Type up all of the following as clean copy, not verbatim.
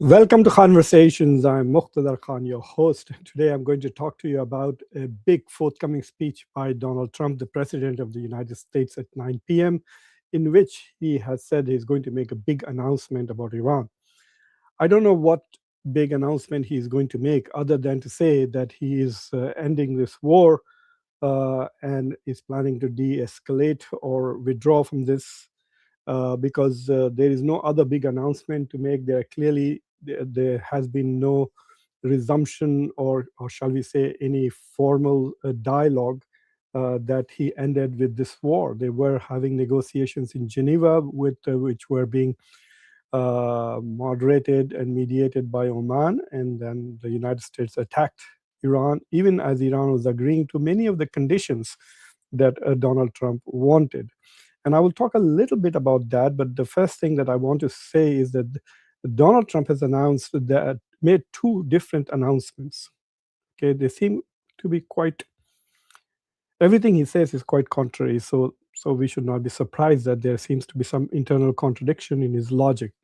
Welcome to Conversations. I'm Muqtadar Khan, your host. Today I'm going to talk to you about a big forthcoming speech by Donald Trump, the President of the United States, at 9 p.m., in which he has said he's going to make a big announcement about Iran. I don't know what big announcement he's going to make other than to say that he is ending this war and is planning to de escalate or withdraw from this because there is no other big announcement to make. There has been no resumption or shall we say, any formal dialogue that he ended with this war. They were having negotiations in Geneva, which were being moderated and mediated by Oman, and then the United States attacked Iran, even as Iran was agreeing to many of the conditions that Donald Trump wanted. And I will talk a little bit about that. But the first thing that I want to say is that Donald Trump has made two different announcements. Okay, they seem to be everything he says is quite contrary. So we should not be surprised that there seems to be some internal contradiction in his logic.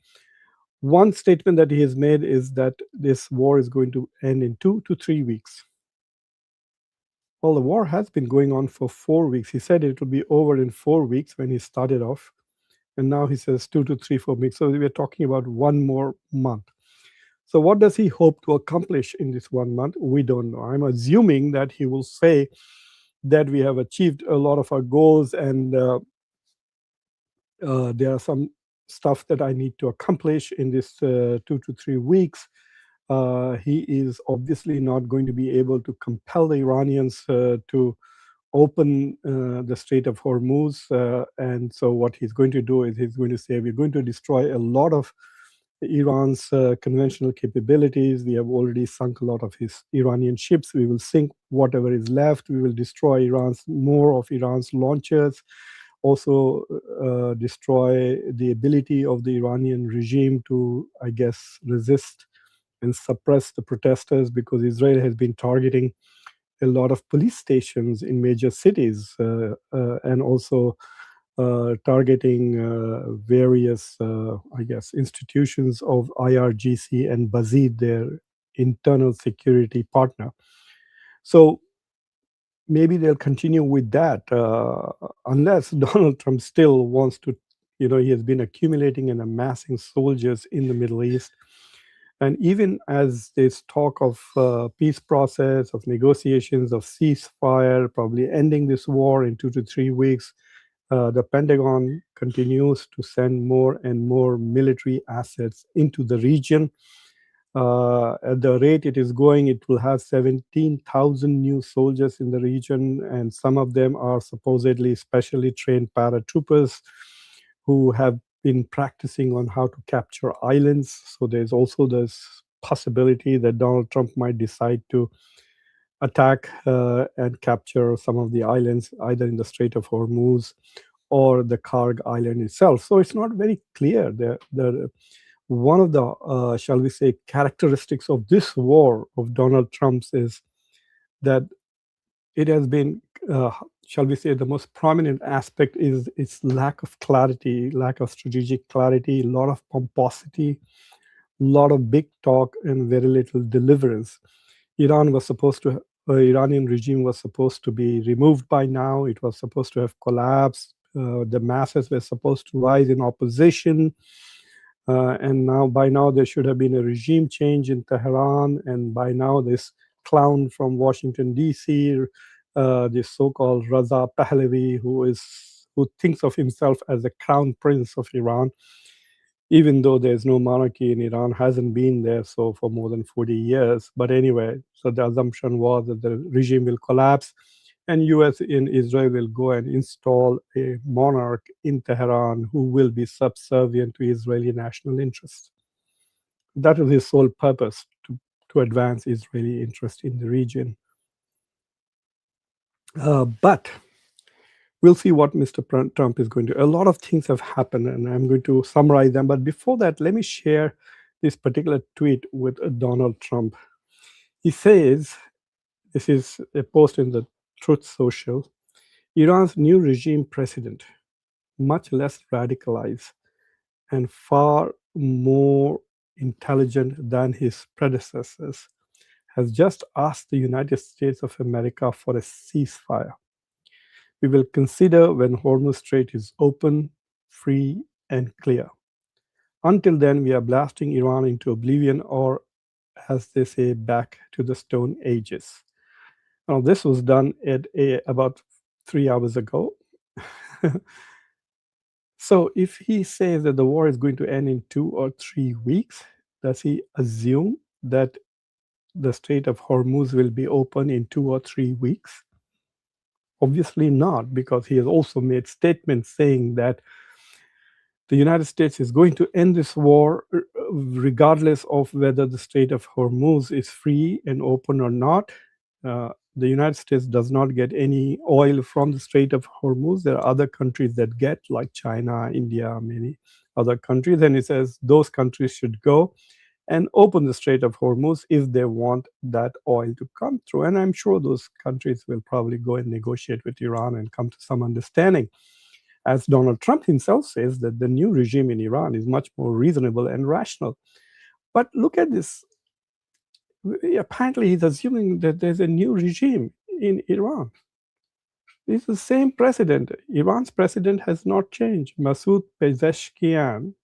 One statement that he has made is that this war is going to end in 2 to 3 weeks. Well, the war has been going on for 4 weeks. He said it would be over in 4 weeks when he started off. And now he says 2 to 3, 4 weeks. So we're talking about 1 more month. So what does he hope to accomplish in this 1 month? We don't know. I'm assuming that he will say that we have achieved a lot of our goals, and there are some stuff that I need to accomplish in this 2 to 3 weeks. He is obviously not going to be able to compel the Iranians to open the Strait of Hormuz. And so what he's going to do is he's going to say, we're going to destroy a lot of Iran's conventional capabilities. We have already sunk a lot of his Iranian ships. We will sink whatever is left. We will destroy more of Iran's launchers. Also destroy the ability of the Iranian regime to, I guess, resist and suppress the protesters, because Israel has been targeting a lot of police stations in major cities and also targeting various, I guess, institutions of IRGC and Bazid, their internal security partner. So maybe they'll continue with that unless Donald Trump still wants to, he has been accumulating and amassing soldiers in the Middle East. And even as this talk of peace process, of negotiations, of ceasefire, probably ending this war in 2 to 3 weeks, the Pentagon continues to send more and more military assets into the region. At the rate it is going, it will have 17,000 new soldiers in the region, and some of them are supposedly specially trained paratroopers who have been practicing on how to capture islands. So there's also this possibility that Donald Trump might decide to attack and capture some of the islands, either in the Strait of Hormuz or the Karg Island itself. So it's not very clear. One of the, shall we say, characteristics of this war of Donald Trump's is that it has been, shall we say, the most prominent aspect is its lack of clarity, lack of strategic clarity, a lot of pomposity, a lot of big talk, and very little deliverance. Iranian regime was supposed to be removed by now. It was supposed to have collapsed. The masses were supposed to rise in opposition. And by now there should have been a regime change in Tehran. And by now this clown from Washington, D.C., this so-called Raza Pahlavi, who thinks of himself as the crown prince of Iran, even though there's no monarchy in Iran, hasn't been there so for more than 40 years. But anyway, so the assumption was that the regime will collapse and US and Israel will go and install a monarch in Tehran who will be subservient to Israeli national interests. That is his sole purpose, to advance Israeli interest in the region. But we'll see what Mr. Trump is going to do. A lot of things have happened, and I'm going to summarize them. But before that, let me share this particular tweet with Donald Trump. He says, this is a post in the Truth Social, Iran's new regime president, much less radicalized and far more intelligent than his predecessors, has just asked the United States of America for a ceasefire. We will consider when Hormuz Strait is open, free, and clear. Until then, we are blasting Iran into oblivion, or as they say, back to the Stone Ages. Now, this was done at about 3 hours ago. So, if he says that the war is going to end in 2 or 3 weeks, does he assume that the Strait of Hormuz will be open in 2 or 3 weeks? Obviously not, because he has also made statements saying that the United States is going to end this war regardless of whether the Strait of Hormuz is free and open or not. The United States does not get any oil from the Strait of Hormuz. There are other countries that get, like China, India, many other countries. And he says those countries should go and open the Strait of Hormuz if they want that oil to come through. And I'm sure those countries will probably go and negotiate with Iran and come to some understanding. As Donald Trump himself says, that the new regime in Iran is much more reasonable and rational. But look at this. Apparently, he's assuming that there's a new regime in Iran. It's the same president. Iran's president has not changed. Masoud Pezeshkian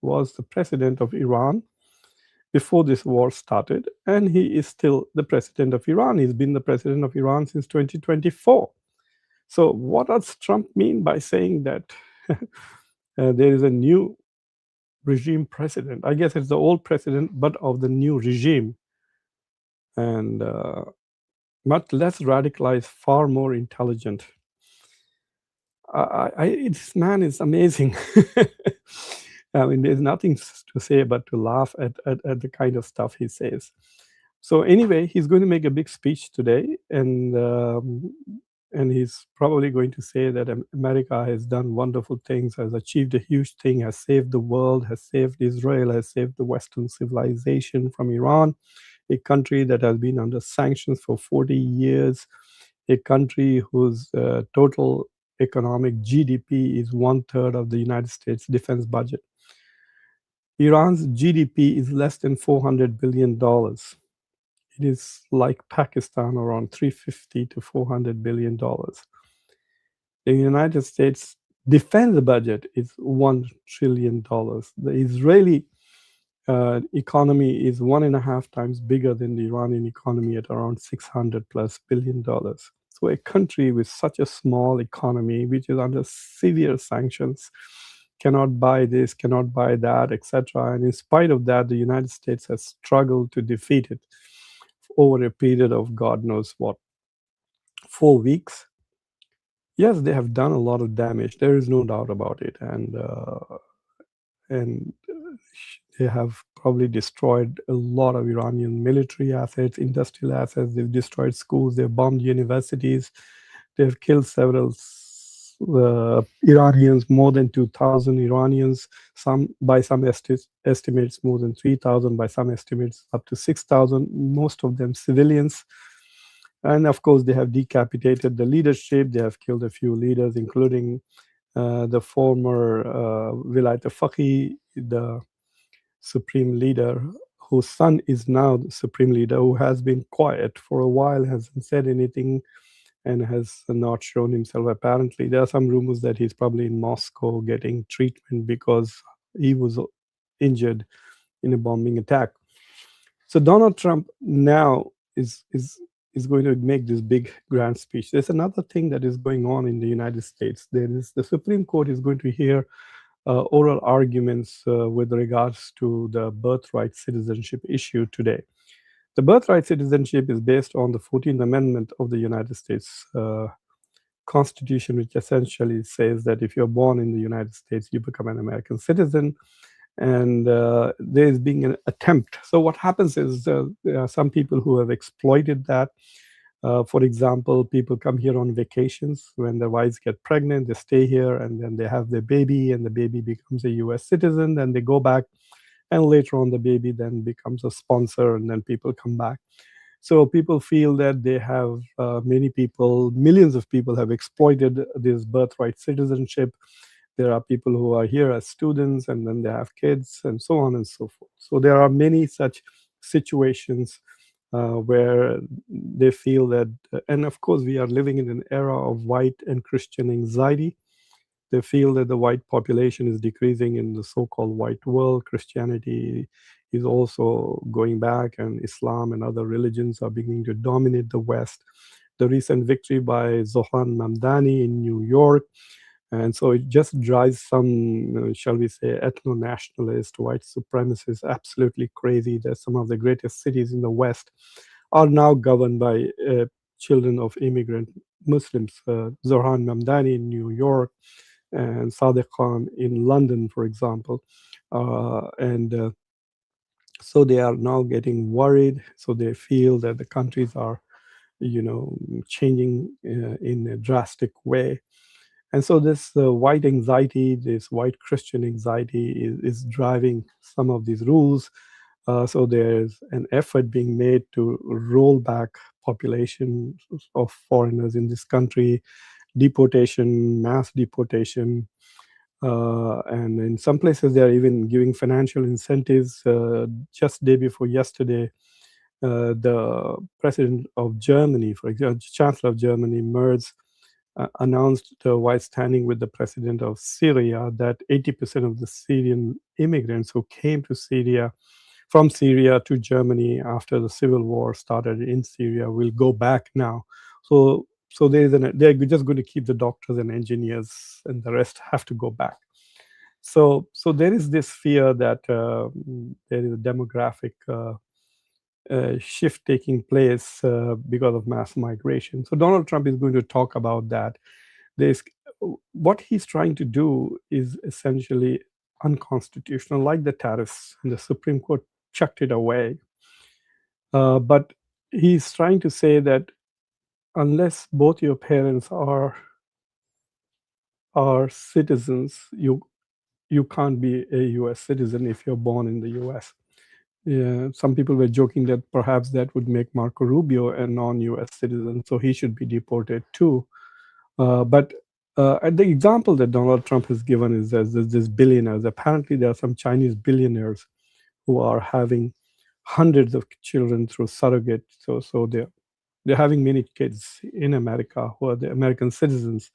was the president of Iran before this war started, and he is still the president of Iran. He's been the president of Iran since 2024. So what does Trump mean by saying that there is a new regime president? I guess it's the old president, but of the new regime. And much less radicalized, far more intelligent. This man is amazing. I mean, there's nothing to say but to laugh at the kind of stuff he says. So anyway, he's going to make a big speech today, and he's probably going to say that America has done wonderful things, has achieved a huge thing, has saved the world, has saved Israel, has saved the Western civilization from Iran, a country that has been under sanctions for 40 years, a country whose total economic GDP is 1/3 of the United States defense budget. Iran's GDP is less than $400 billion. It is like Pakistan, around $350 to $400 billion. The United States defense budget is $1 trillion. The Israeli economy is 1.5 times bigger than the Iranian economy at around $600+ billion. So a country with such a small economy, which is under severe sanctions, cannot buy this, cannot buy that, etc. And in spite of that, the United States has struggled to defeat it over a period of God knows what, 4 weeks. Yes, they have done a lot of damage. There is no doubt about it. And they have probably destroyed a lot of Iranian military assets, industrial assets. They've destroyed schools. They've bombed universities. They've killed several Iranians, more than 2,000 Iranians. By some estimates, more than 3,000. By some estimates, up to 6,000. Most of them civilians. And of course, they have decapitated the leadership. They have killed a few leaders, including the former Wilayat al-Faqih, the supreme leader, whose son is now the supreme leader, who has been quiet for a while, hasn't said anything, and has not shown himself. Apparently, there are some rumors that he's probably in Moscow getting treatment because he was injured in a bombing attack. So Donald Trump now is going to make this big grand speech. There's another thing that is going on in the United States. The Supreme Court is going to hear oral arguments with regards to the birthright citizenship issue today. The birthright citizenship is based on the 14th Amendment of the United States Constitution, which essentially says that if you're born in the United States, you become an American citizen. And there is being an attempt. So what happens is there are some people who have exploited that. For example, people come here on vacations. When their wives get pregnant, they stay here, and then they have their baby, and the baby becomes a US citizen. Then they go back, and later on the baby then becomes a sponsor, and then people come back. So people feel that they have millions of people have exploited this birthright citizenship. There are people who are here as students and then they have kids and so on and so forth. So there are many such situations where they feel that, and of course, we are living in an era of white and Christian anxiety. They feel that the white population is decreasing in the so-called white world. Christianity is also going back, and Islam and other religions are beginning to dominate the West. The recent victory by Zohan Mamdani in New York, and so it just drives some, shall we say, ethno-nationalist, white supremacists absolutely crazy that some of the greatest cities in the West are now governed by children of immigrant Muslims. Zohan Mamdani in New York, and Sadiq Khan in London, for example. And so they are now getting worried. So they feel that the countries are, changing in a drastic way. And so this white anxiety, this white Christian anxiety is driving some of these rules. So there's an effort being made to roll back population of foreigners in this country, deportation, mass deportation, and in some places, they are even giving financial incentives. Just day before yesterday, the president of Germany, for example, Chancellor of Germany, Merz, announced while standing with the president of Syria that 80% of the Syrian immigrants who came to Syria from Syria to Germany after the civil war started in Syria will go back now. So they're just going to keep the doctors and engineers, and the rest have to go back. So there is this fear that there is a demographic shift taking place because of mass migration. So Donald Trump is going to talk about that. There's what he's trying to do is essentially unconstitutional, like the tariffs, and the Supreme Court chucked it away. But he's trying to say that unless both your parents are citizens, you can't be a U.S. citizen if you're born in the U.S. Yeah, some people were joking that perhaps that would make Marco Rubio a non-U.S. citizen, so he should be deported too. But the example that Donald Trump has given is there's this billionaires. Apparently, there are some Chinese billionaires who are having hundreds of children through surrogate. So they're having many kids in America who are the American citizens.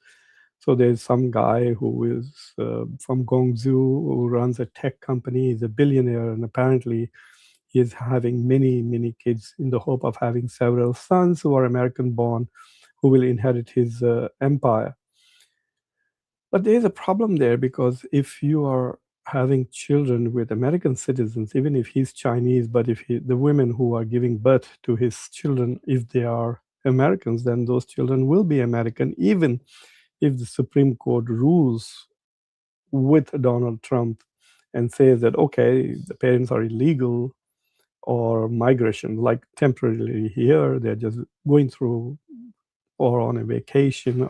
So there's some guy who is from Guangzhou who runs a tech company. He's a billionaire, and apparently he's having many kids in the hope of having several sons who are American born, who will inherit his empire. But there's a problem there, because if you are having children with American citizens, even if he's Chinese, but if the women who are giving birth to his children, if they are Americans, then those children will be American, even if the Supreme Court rules with Donald Trump and says that, okay, the parents are illegal, or migration, like temporarily here, they're just going through or on a vacation.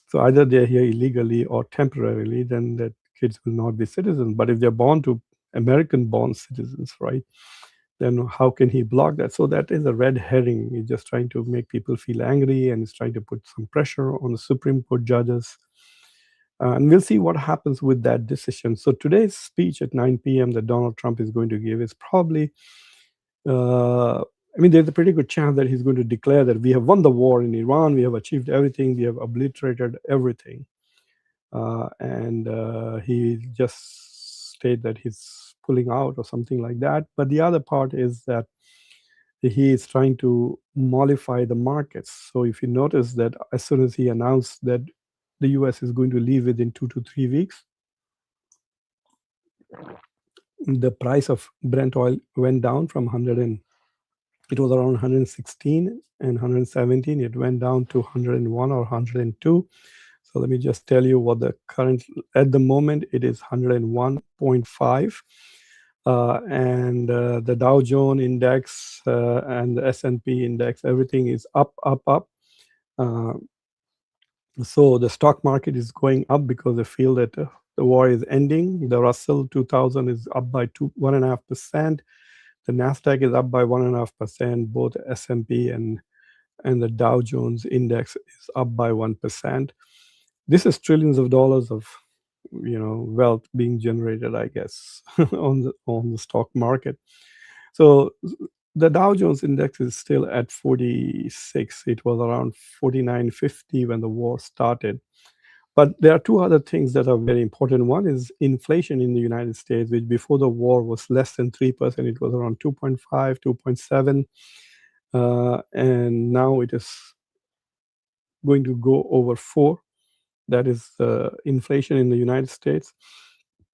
So either they're here illegally or temporarily, then that kids will not be citizens. But if they're born to American-born citizens, right, then how can he block that? So that is a red herring. He's just trying to make people feel angry, and he's trying to put some pressure on the Supreme Court judges. And we'll see what happens with that decision. So today's speech at 9 p.m. that Donald Trump is going to give is probably, there's a pretty good chance that he's going to declare that we have won the war in Iran, we have achieved everything, we have obliterated everything. And he just state that he's pulling out or something like that. But the other part is that he is trying to mollify the markets. So if you notice that as soon as he announced that the US is going to leave within 2 to 3 weeks, the price of Brent oil went down from it was around 116 and 117. It went down to 101 or 102. So let me just tell you what the current, at the moment, it is 101.5. And the Dow Jones index and the S&P index, everything is up. So the stock market is going up because they feel that the war is ending. The Russell 2000 is up by 1.5%. The Nasdaq is up by 1.5%. Both S&P and the Dow Jones index is up by 1%. This is trillions of dollars of wealth being generated, I guess, on the stock market. So the Dow Jones index is still at 46. It was around 4950 when the war started. But there are two other things that are very important. One is inflation in the United States, which before the war was less than 3%. It was around 2.5, 2.7. And now it is going to go over 4. That is inflation in the United States.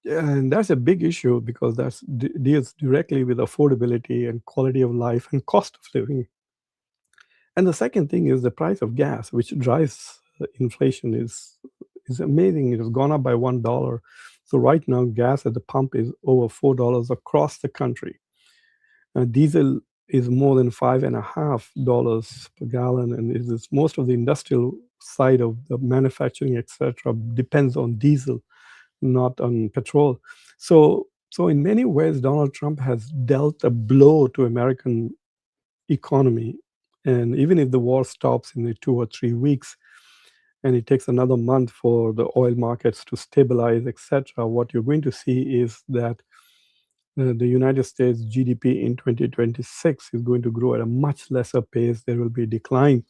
And that's a big issue because that deals directly with affordability and quality of life and cost of living. And the second thing is the price of gas, which drives inflation, is amazing. It has gone up by $1. So right now, gas at the pump is over $4 across the country. Diesel is more than $5.50 per gallon, and it is most of the industrial side of the manufacturing, etc., depends on diesel, not on petrol. So in many ways, Donald Trump has dealt a blow to American economy. And even if the war stops in the 2 or 3 weeks, and it takes another month for the oil markets to stabilize, etc., what you're going to see is that the United States GDP in 2026 is going to grow at a much lesser pace. There will be a decline.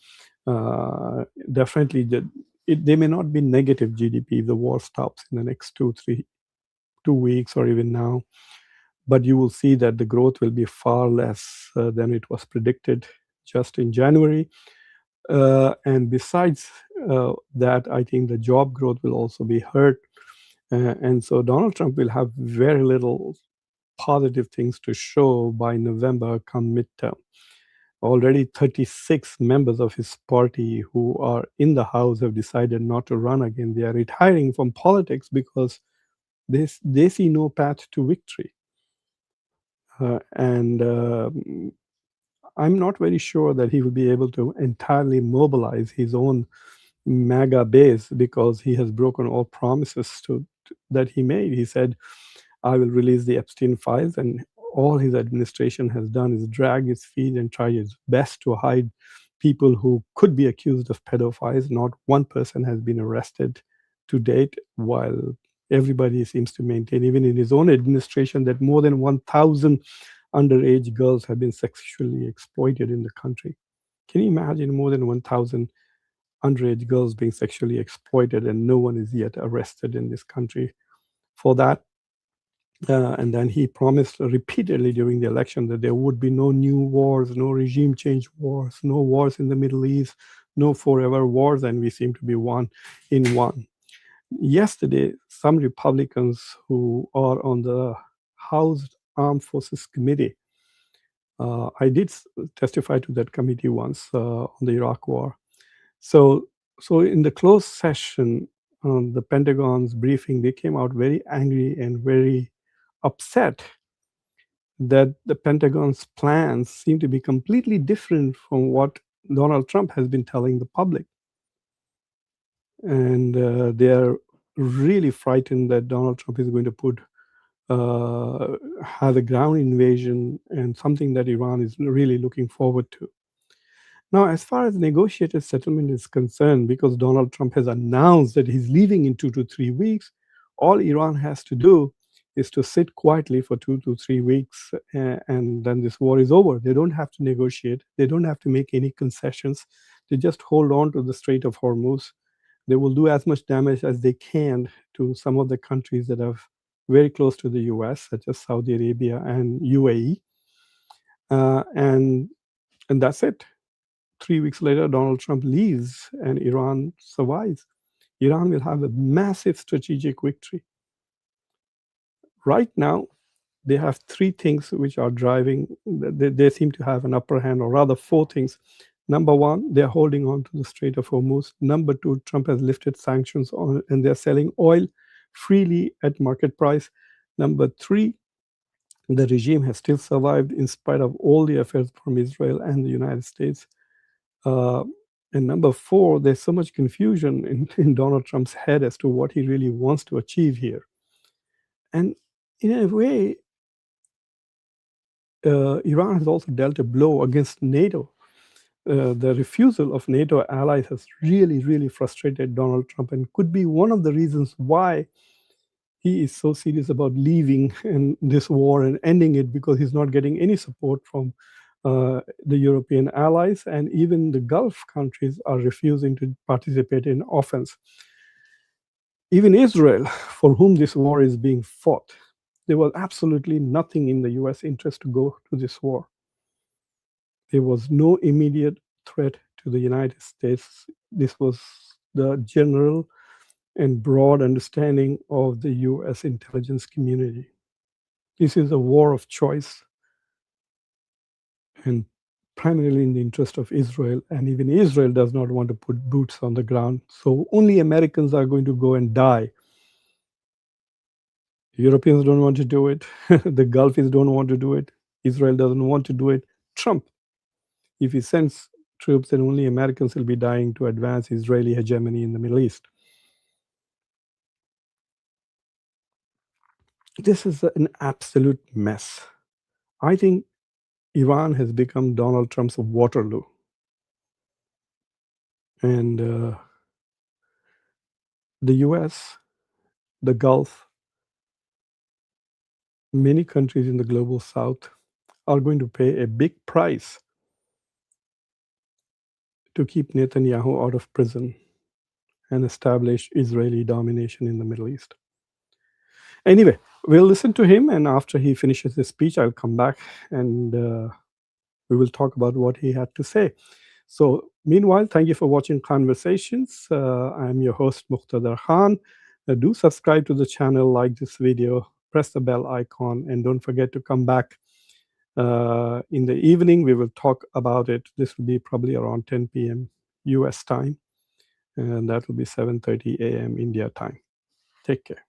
Definitely, they may not be negative GDP if the war stops in the next 2 weeks or even now. But you will see that the growth will be far less than it was predicted just in January. And besides that, I think the job growth will also be hurt. And so Donald Trump will have very little positive things to show by November come midterm. Already 36 members of his party who are in the House have decided not to run again. They are retiring from politics because they see no path to victory. And I'm not very sure that he will be able to entirely mobilize his own MAGA base because he has broken all promises that he made. He said, I will release the Epstein files, and all his administration has done is drag its feet and try its best to hide people who could be accused of pedophiles. Not one person has been arrested to date, while everybody seems to maintain, even in his own administration, that more than 1,000 underage girls have been sexually exploited in the country. Can you imagine more than 1,000 underage girls being sexually exploited and no one is yet arrested in this country for that? And then he promised repeatedly during the election that there would be no new wars, no regime change wars, no wars in the Middle East, no forever wars, and we seem to be one in one. Yesterday, some Republicans who are on the House Armed Forces Committee, I did testify to that committee once on the Iraq War. So in the closed session on the Pentagon's briefing, they came out very angry and very upset that the Pentagon's plans seem to be completely different from what Donald Trump has been telling the public. And they are really frightened that Donald Trump is going to have a ground invasion, and something that Iran is really looking forward to. Now, as far as negotiated settlement is concerned, because Donald Trump has announced that he's leaving in 2 to 3 weeks, all Iran has to do is to sit quietly for 2 to 3 weeks, and then this war is over. They don't have to negotiate. They don't have to make any concessions. They just hold on to the Strait of Hormuz. They will do as much damage as they can to some of the countries that are very close to the US, such as Saudi Arabia and UAE. And that's it. 3 weeks later, Donald Trump leaves and Iran survives. Iran will have a massive strategic victory. Right now, they have 3 things which are driving, they seem to have an upper hand, or rather 4 things. Number 1, they're holding on to the Strait of Hormuz. Number 2, Trump has lifted sanctions and they're selling oil freely at market price. Number 3, the regime has still survived in spite of all the efforts from Israel and the United States. And number 4, there's so much confusion in Donald Trump's head as to what he really wants to achieve here. And in a way, Iran has also dealt a blow against NATO. The refusal of NATO allies has really, really frustrated Donald Trump, and could be one of the reasons why he is so serious about leaving in this war and ending it because he's not getting any support from the European allies, and even the Gulf countries are refusing to participate in offense. Even Israel, for whom this war is being fought, there was absolutely nothing in the US interest to go to this war. There was no immediate threat to the United States. This was the general and broad understanding of the US intelligence community. This is a war of choice and primarily in the interest of Israel. And even Israel does not want to put boots on the ground. So only Americans are going to go and die. Europeans don't want to do it. The Gulfies don't want to do it. Israel doesn't want to do it. Trump, if he sends troops, then only Americans will be dying to advance Israeli hegemony in the Middle East. This is an absolute mess. I think Iran has become Donald Trump's Waterloo. And the US, the Gulf, many countries in the global south are going to pay a big price to keep Netanyahu out of prison and establish Israeli domination in the Middle East. Anyway, we'll listen to him, and after he finishes his speech, I'll come back and we will talk about what he had to say. So, meanwhile, thank you for watching Conversations. I'm your host, Muqtadar Khan. Do subscribe to the channel, like this video, press the bell icon, and don't forget to come back in the evening. We will talk about it. This will be probably around 10 p.m. US time, and that will be 7:30 a.m. India time. Take care.